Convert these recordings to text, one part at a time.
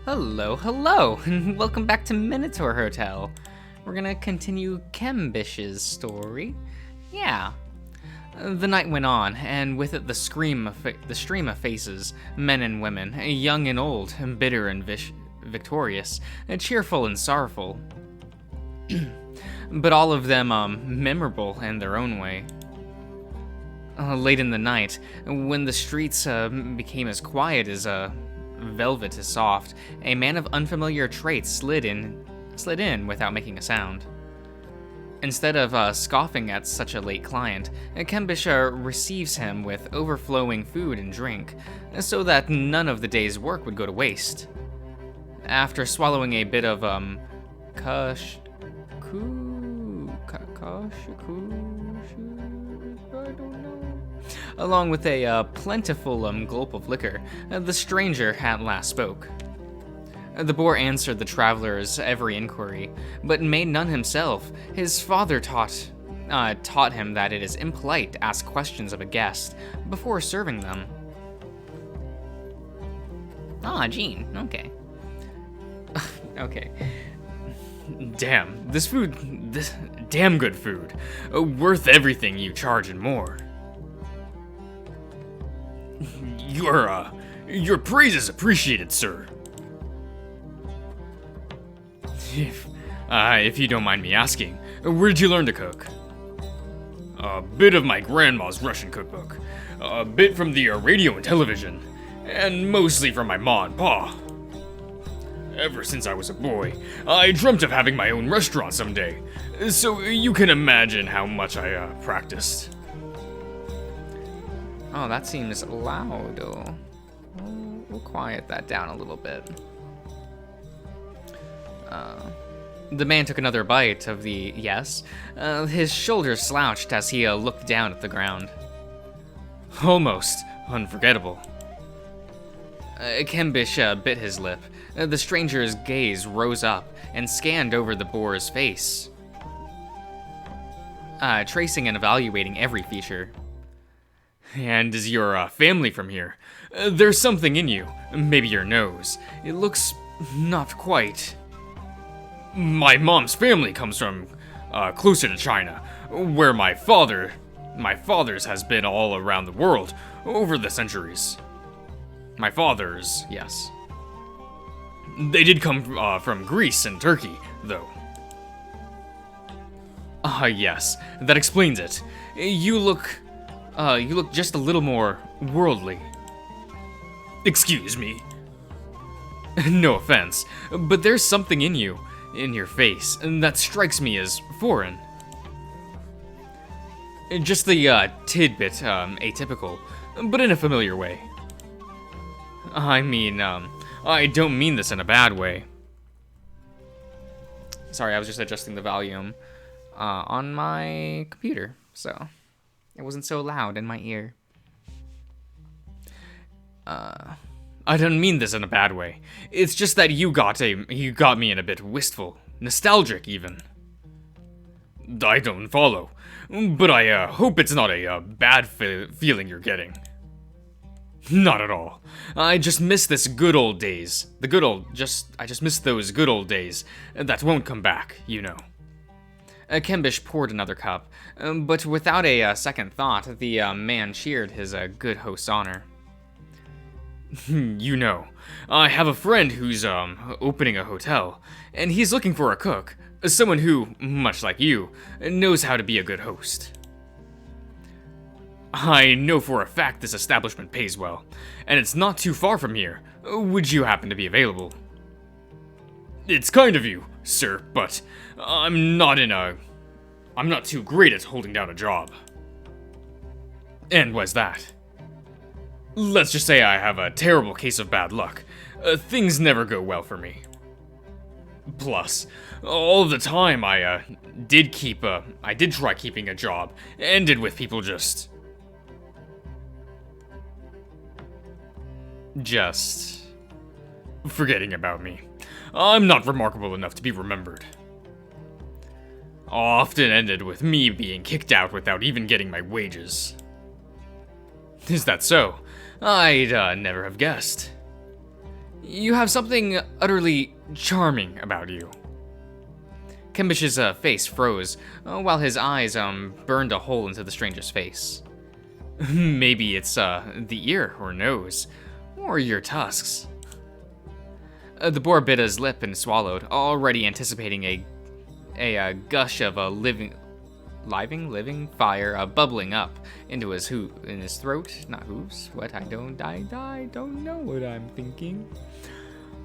Hello, hello, and welcome back to Minotaur Hotel. We're gonna continue Kembish's story. Yeah. The night went on, and with it the stream of faces, men and women, young and old, bitter and victorious, cheerful and sorrowful. But all of them, memorable in their own way. Late in the night, when the streets became as quiet as velvet is soft, a man of unfamiliar traits slid in without making a sound. Instead of scoffing at such a late client, Kembish receives him with overflowing food and drink, so that none of the day's work would go to waste. After swallowing a bit of along with a plentiful gulp of liquor, the stranger at last spoke. The boar answered the traveler's every inquiry, but made none himself. His father taught him that it is impolite to ask questions of a guest before serving them. Ah, Gene, okay. Okay. Damn, this damn good food. Worth everything you charge and more. Your praise is appreciated, sir. If you don't mind me asking, where did you learn to cook? A bit of my grandma's Russian cookbook, a bit from the radio and television, and mostly from my ma and pa. Ever since I was a boy, I dreamt of having my own restaurant someday, so you can imagine how much I practiced. Oh, that seems loud. We'll quiet that down a little bit. The man took another bite of the yes. His shoulders slouched as he looked down at the ground. Almost unforgettable. Kembish bit his lip. The stranger's gaze rose up and scanned over the boar's face, tracing and evaluating every feature. And is your family from here? There's something in you, maybe your nose. It looks not quite. My mom's family comes from closer to China, where my father's has been all around the world over the centuries. My father's, yes. They did come from Greece and Turkey, though. Yes, that explains it. You look just a little more worldly. Excuse me. No offense, but there's something in you, in your face, that strikes me as foreign. Just the tidbit atypical, but in a familiar way. I mean, I don't mean this in a bad way. Sorry, I was just adjusting the volume on my computer, so it wasn't so loud in my ear. I don't mean this in a bad way. It's just that you got me in a bit wistful, nostalgic even. I don't follow, but I hope it's not a bad feeling you're getting. Not at all. I just miss this good old days. I just miss those good old days that won't come back, you know. Kembish poured another cup, but without a second thought, the man cheered his good host's honor. You know, I have a friend who's opening a hotel, and he's looking for a cook, someone who, much like you, knows how to be a good host. I know for a fact this establishment pays well, and it's not too far from here. Would you happen to be available? It's kind of you, sir, but I'm not too great at holding down a job. And why's that? Let's just say I have a terrible case of bad luck. Things never go well for me. Plus, all the time I did try keeping a job, ended with people just forgetting about me. I'm not remarkable enough to be remembered. Often ended with me being kicked out without even getting my wages. Is that so? I'd never have guessed. You have something utterly charming about you. Kembish's face froze, while his eyes burned a hole into the stranger's face. Maybe it's the ear or nose, or your tusks. The boar bit his lip and swallowed, already anticipating a gush of a living fire bubbling up into his throat. Not hooves. What? I don't know what I'm thinking.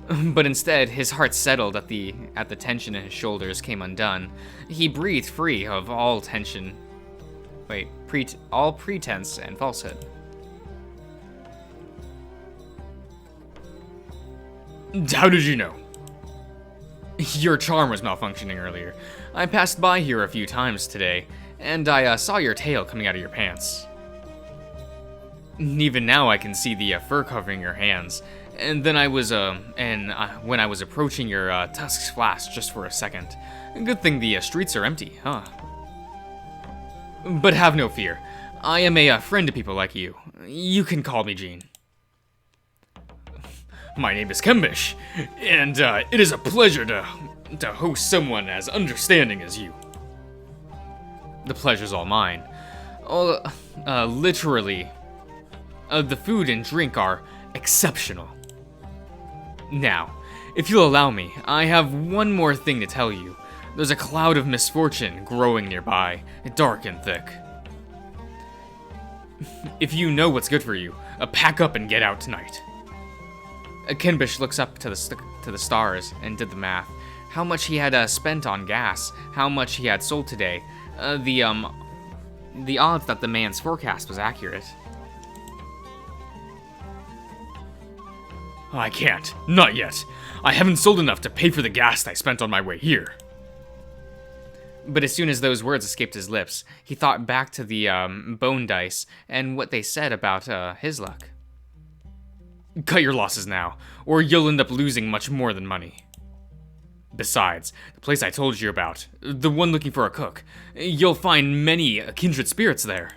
But instead, his heart settled at the tension in his shoulders came undone. He breathed free of all tension. All pretense and falsehood. How did you know? Your charm was malfunctioning earlier. I passed by here a few times today, and I saw your tail coming out of your pants. Even now I can see the fur covering your hands, and then when I was approaching your tusks flashed just for a second. Good thing the streets are empty, huh? But have no fear. I am a friend to people like you. You can call me Gene. My name is Kembish, and it is a pleasure to host someone as understanding as you. The pleasure's all mine. Literally. The food and drink are exceptional. Now, if you'll allow me, I have one more thing to tell you. There's a cloud of misfortune growing nearby, dark and thick. If you know what's good for you, pack up and get out tonight. Kenbish looks up to the stars and did the math. How much he had spent on gas, how much he had sold today. The odds that the man's forecast was accurate. I can't. Not yet. I haven't sold enough to pay for the gas I spent on my way here. But as soon as those words escaped his lips, he thought back to the bone dice and what they said about his luck. Cut your losses now, or you'll end up losing much more than money. Besides, the place I told you about, the one looking for a cook, you'll find many kindred spirits there.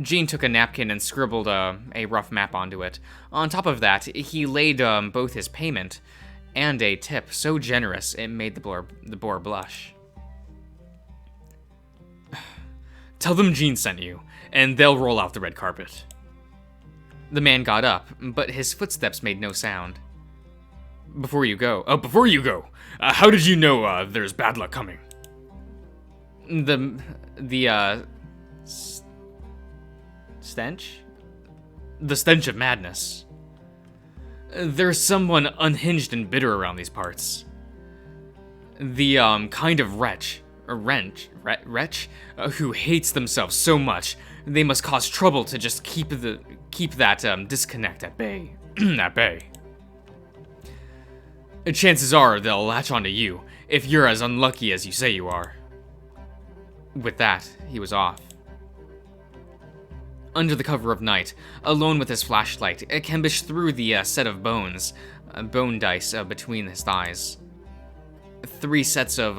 Gene took a napkin and scribbled a rough map onto it. On top of that, he laid both his payment and a tip so generous it made the boar blush. Tell them Gene sent you, and they'll roll out the red carpet. The man got up, but his footsteps made no sound. Before you go, how did you know there's bad luck coming? Stench? The stench of madness. There's someone unhinged and bitter around these parts. The kind of wretch who hates themselves so much they must cause trouble to just keep that disconnect at bay. At bay. Chances are they'll latch onto you if you're as unlucky as you say you are. With that, he was off. Under the cover of night, alone with his flashlight, Kembish threw the set of bone dice between his thighs. Three sets of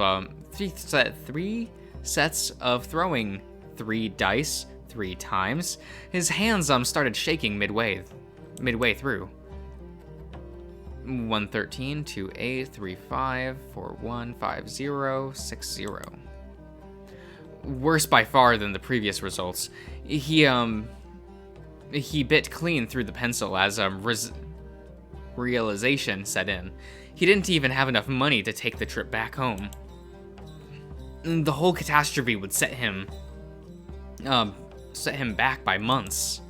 throwing 3 dice 3 times. His hands started shaking midway through. 113, 28, 35, 41, 50, 60. Worse by far than the previous results. He bit clean through the pencil as realization set in. He didn't even have enough money to take the trip back home. The whole catastrophe would set him back by months.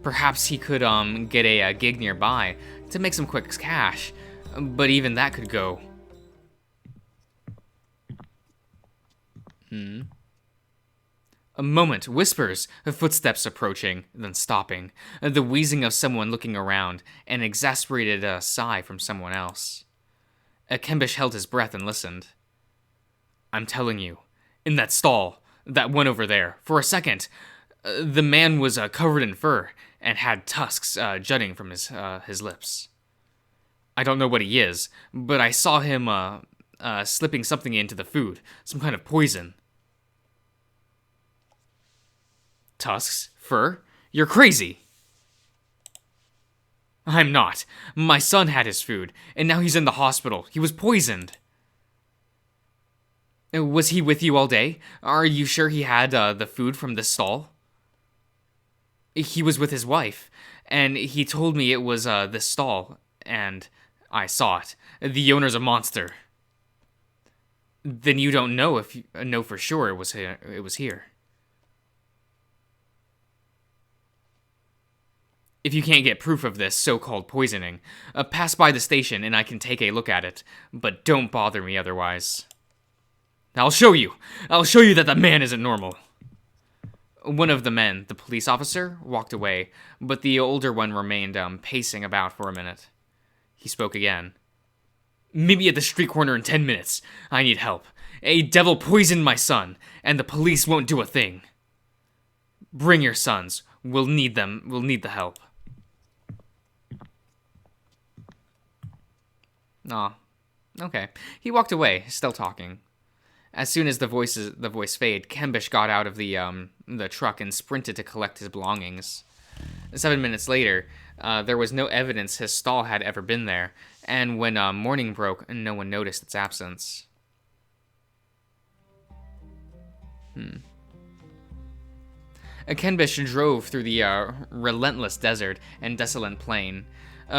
Perhaps he could get a gig nearby to make some quick cash, but even that could go. A moment, whispers, footsteps approaching, then stopping, the wheezing of someone looking around, an exasperated sigh from someone else. Kembish held his breath and listened. I'm telling you, in that stall, that one over there, for a second, the man was covered in fur and had tusks jutting from his lips. I don't know what he is, but I saw him slipping something into the food, some kind of poison. Tusks? Fur? You're crazy! I'm not. My son had his food, and now he's in the hospital. He was poisoned. Was he with you all day? Are you sure he had the food from the stall? He was with his wife, and he told me it was this stall, and I saw it. The owner's a monster. Then you don't know if you know for sure it was here. If you can't get proof of this so-called poisoning, pass by the station and I can take a look at it, but don't bother me otherwise. I'll show you that the man isn't normal. One of the men, the police officer, walked away, but the older one remained pacing about for a minute. He spoke again. Meet me at the street corner in 10 minutes. I need help. A devil poisoned my son, and the police won't do a thing. Bring your sons. We'll need them. We'll need the help. Aw. Okay. He walked away, still talking. As soon as the voice faded, Kembish got out of the truck and sprinted to collect his belongings. 7 minutes later, there was no evidence his stall had ever been there, and when morning broke, no one noticed its absence. Kembish drove through the relentless desert and desolate plain,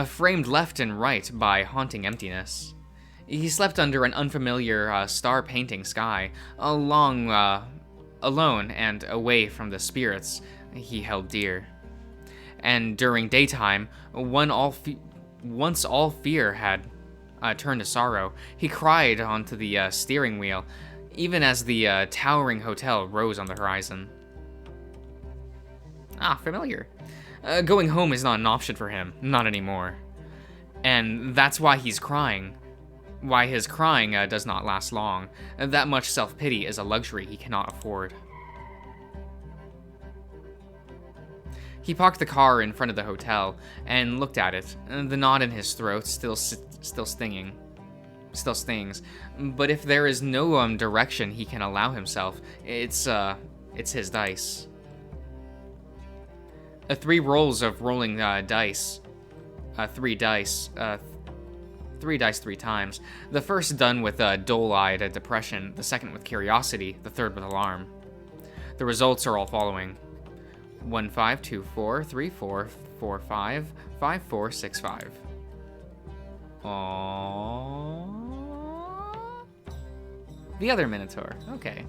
framed left and right by haunting emptiness. He slept under an unfamiliar star-painting sky, alone and away from the spirits he held dear. And during daytime, once all fear had turned to sorrow, he cried onto the steering wheel, even as the towering hotel rose on the horizon. Familiar. Going home is not an option for him, not anymore. And that's why he's crying. Why his crying does not last long. That much self-pity is a luxury he cannot afford. He parked the car in front of the hotel and looked at it. The knot in his throat still stings. But if there is no direction he can allow himself, it's his dice. 3 rolls of rolling dice. 3 dice 3 times. The first done with dull-eyed depression, the second with curiosity, the third with alarm. The results are all following: 1 5 2 4 3 4 4 5 5 4 6 5. Aww. The other Minotaur. Okay.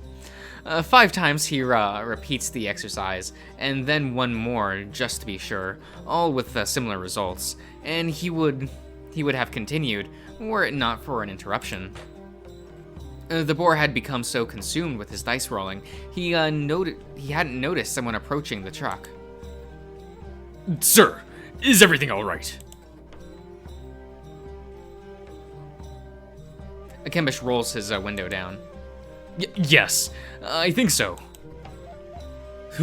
5 times he repeats the exercise, and then 1 more just to be sure, all with similar results, and he would have continued were it not for an interruption. The boar had become so consumed with his dice rolling, he hadn't noticed someone approaching the truck. Sir, is everything all right? Kembish rolls his window down. Yes, I think so.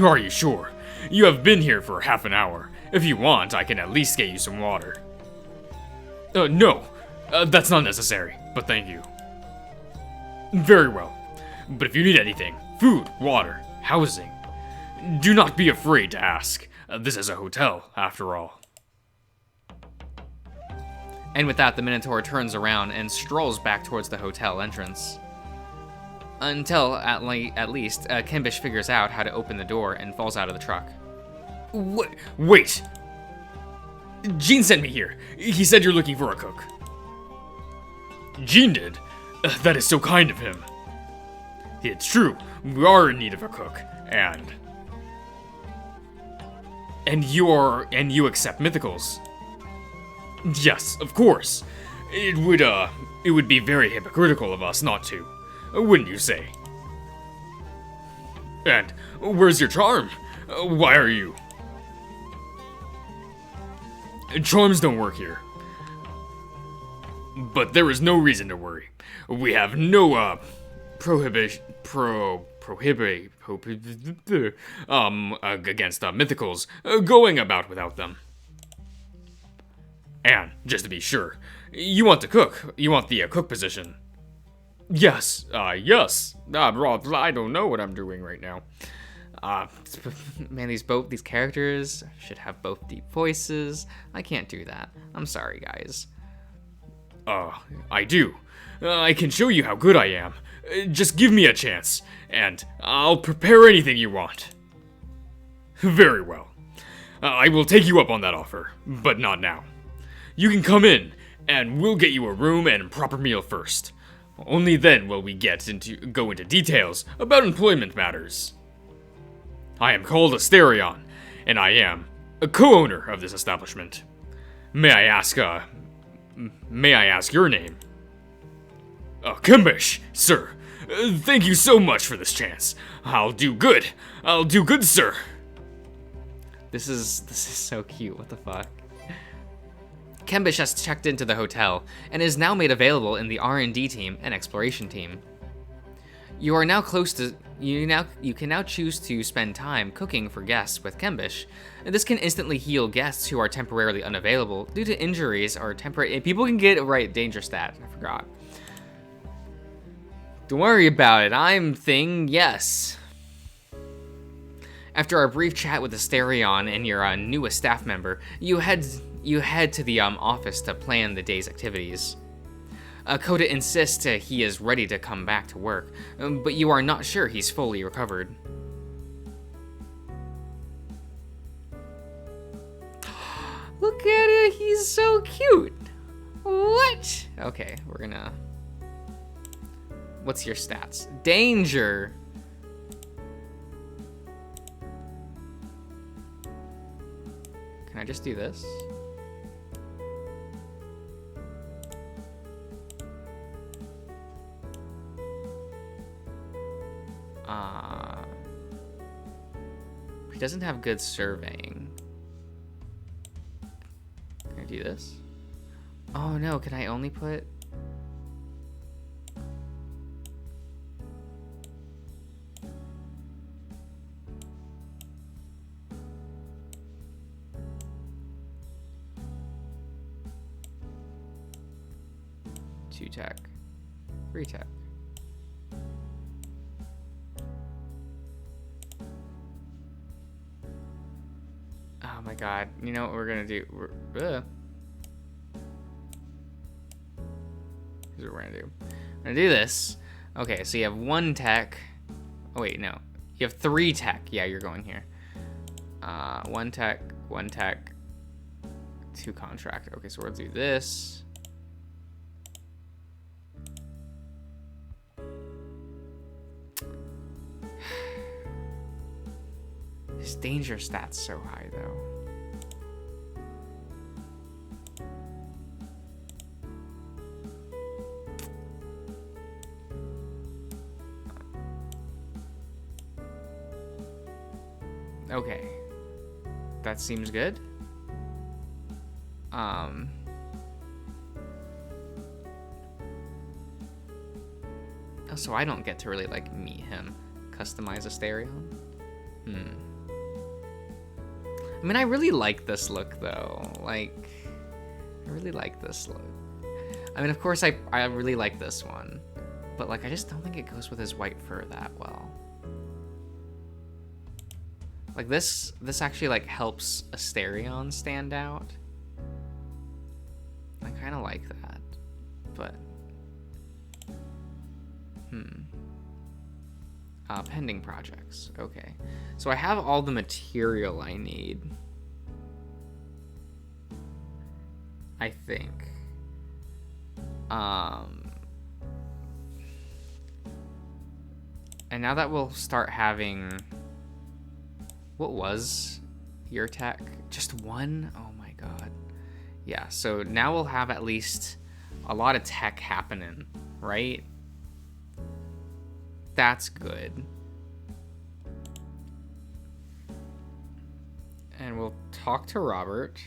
Are you sure? You have been here for half an hour. If you want, I can at least get you some water. No, that's not necessary, but thank you. Very well. But if you need anything, food, water, housing, do not be afraid to ask. This is a hotel, after all. And with that, the Minotaur turns around and strolls back towards the hotel entrance. Until, at least, Kembish figures out how to open the door and falls out of the truck. Wait! Gene sent me here. He said you're looking for a cook. Gene did? That is so kind of him. It's true, we are in need of a cook, and you accept mythicals. Yes, of course. It would be very hypocritical of us not to, wouldn't you say? And where's your charm? Why are you? Charms don't work here. But there is no reason to worry. We have no prohibition against mythicals going about without them. And just to be sure, you want to cook. You want the cook position. Yes. Yes. I don't know what I'm doing right now. Man, these characters should have both deep voices. I can't do that. I'm sorry, guys. I do. I can show you how good I am. Just give me a chance, and I'll prepare anything you want. Very well. I will take you up on that offer, but not now. You can come in, and we'll get you a room and proper meal first. Only then will we go into details about employment matters. I am called Asterion, and I am a co-owner of this establishment. May I ask your name? Kimbish, sir. Thank you so much for this chance. I'll do good, sir. This is so cute. What the fuck? Kembish has checked into the hotel and is now made available in the R&D team and exploration team. You are now close to you can now choose to spend time cooking for guests with Kembish. And this can instantly heal guests who are temporarily unavailable due to injuries or temporary. People can get danger stat. I forgot. Don't worry about it. I'm thing yes. After our brief chat with Asterion and your newest staff member, you head to the office to plan the day's activities. Coda insists he is ready to come back to work, but you are not sure he's fully recovered. Look at it, he's so cute. What? Okay, we're gonna... What's your stats? Danger. Can I just do this? He doesn't have good surveying. Can I do this? Oh no, can I only put... Two tech, 3 tech. Oh my god, you know what we're gonna do? Here's what we're gonna do. We're gonna do this. Okay, so you have 1 tech. Oh wait, no. You have 3 tech. Yeah, you're going here. 1 tech, 1 tech, 2 contract. Okay, so we'll do this. His danger stat's so high, though. Okay. That seems good. Oh, so I don't get to really, like, meet him. Customize Asterion? I mean, I really like this look, though. Like, I really like this look. I mean, of course, I really like this one. But, like, I just don't think it goes with his white fur that well. Like, this actually, like, helps Asterion stand out. I kind of like that. But... pending projects. Okay. So I have all the material I need. I think. And now that we'll start having... What was your tech? Just 1? Oh my god. Yeah, so now we'll have at least a lot of tech happening, right? That's good. And we'll talk to Robert.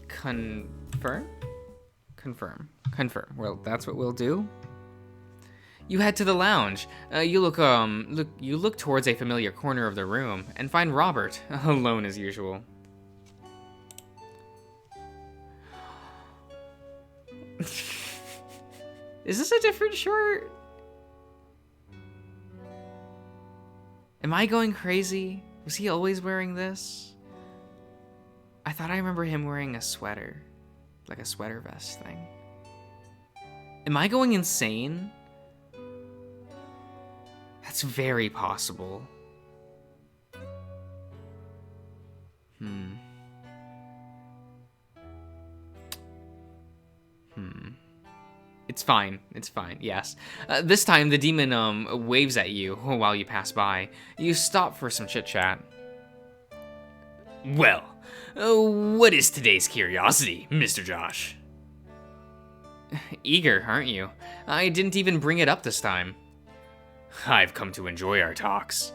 Confirm? Confirm. Well, that's what we'll do. You head to the lounge. You look towards a familiar corner of the room and find Robert alone as usual. Is this a different shirt? Am I going crazy? Was he always wearing this? I thought I remember him wearing a sweater. Like a sweater vest thing. Am I going insane? That's very possible. It's fine. It's fine. Yes. This time, the demon waves at you while you pass by. You stop for some chit-chat. Well, what is today's curiosity, Mr. Josh? Eager, aren't you? I didn't even bring it up this time. I've come to enjoy our talks.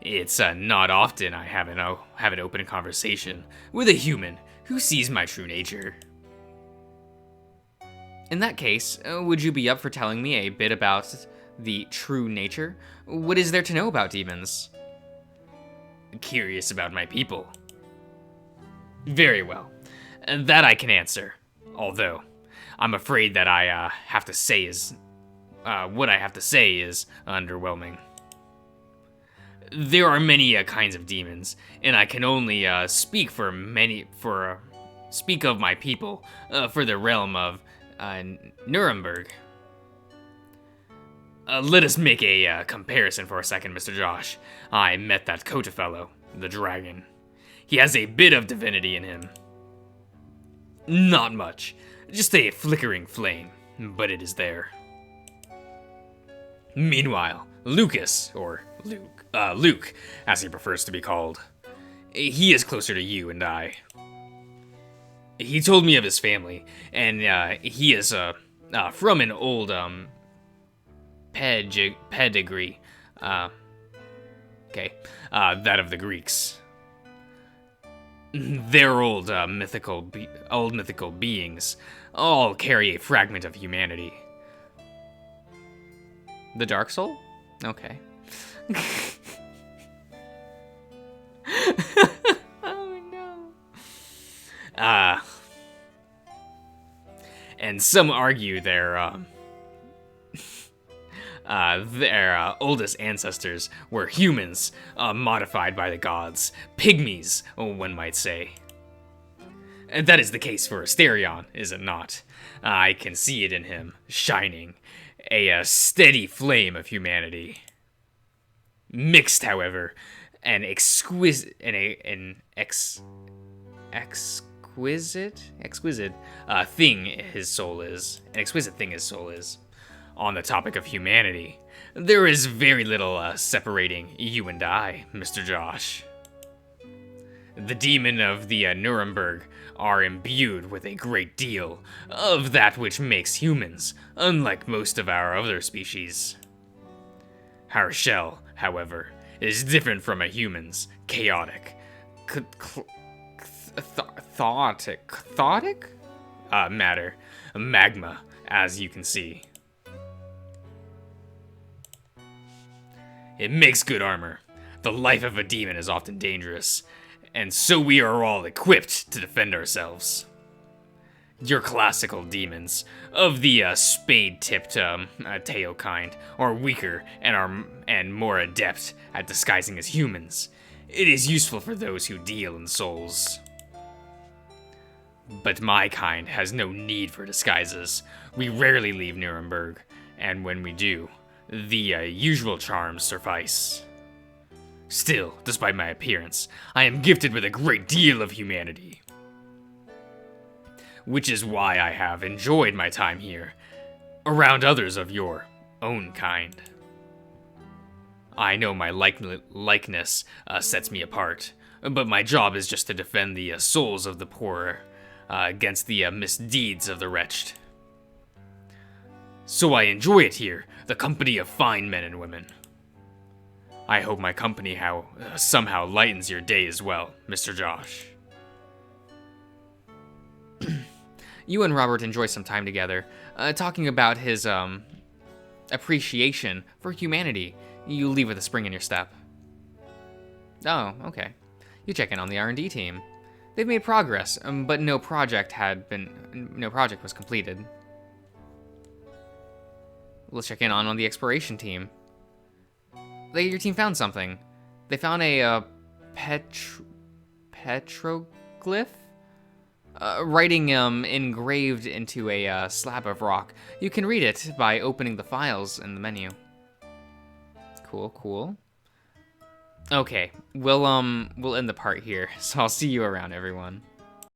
It's not often I have an open conversation with a human who sees my true nature. In that case, would you be up for telling me a bit about the true nature? What is there to know about demons? Curious about my people? Very well. That I can answer. Although, I'm afraid that what I have to say is underwhelming. There are many kinds of demons, and I can only speak of my people for the realm of Nuremberg. Let us make a comparison for a second, Mr. Josh. I met that Kota fellow, the dragon. He has a bit of divinity in him. Not much, just a flickering flame, but it is there. Meanwhile, Lucas, or Luke, as he prefers to be called, he is closer to you and I. He told me of his family, and he is from an old pedigree. That of the Greeks. Their old mythical beings all carry a fragment of humanity. The Dark Soul? Okay. Oh no. And some argue their oldest ancestors were humans, modified by the gods. Pygmies, one might say. And that is the case for Asterion, is it not? I can see it in him, shining. A steady flame of humanity. Mixed, however, an exquisite thing his soul is. An exquisite thing his soul is. On the topic of humanity, there is very little separating you and I, Mr. Josh. The demon of the Nuremberg are imbued with a great deal of that which makes humans, unlike most of our other species. Our shell, however, is different from a human's, chaotic, chaotic matter, magma, as you can see. It makes good armor. The life of a demon is often dangerous, and so we are all equipped to defend ourselves. Your classical demons, of the spade-tipped tail kind, are weaker and more adept at disguising as humans. It is useful for those who deal in souls. But my kind has no need for disguises. We rarely leave Nuremberg, and when we do, the usual charms suffice. Still, despite my appearance, I am gifted with a great deal of humanity. Which is why I have enjoyed my time here, around others of your own kind. I know my likeness sets me apart, but my job is just to defend the souls of the poor against the misdeeds of the wretched. So I enjoy it here, the company of fine men and women. I hope my company somehow lightens your day as well, Mr. Josh. You and Robert enjoy some time together, talking about his appreciation for humanity. You leave with a spring in your step. Oh, okay. You check in on the R&D team. They've made progress, but no project was completed. Let's check in on the exploration team. Your team found something. They found a petroglyph? Writing engraved into a slab of rock. You can read it by opening the files in the menu. Cool, cool. Okay, we'll end the part here, so I'll see you around, everyone.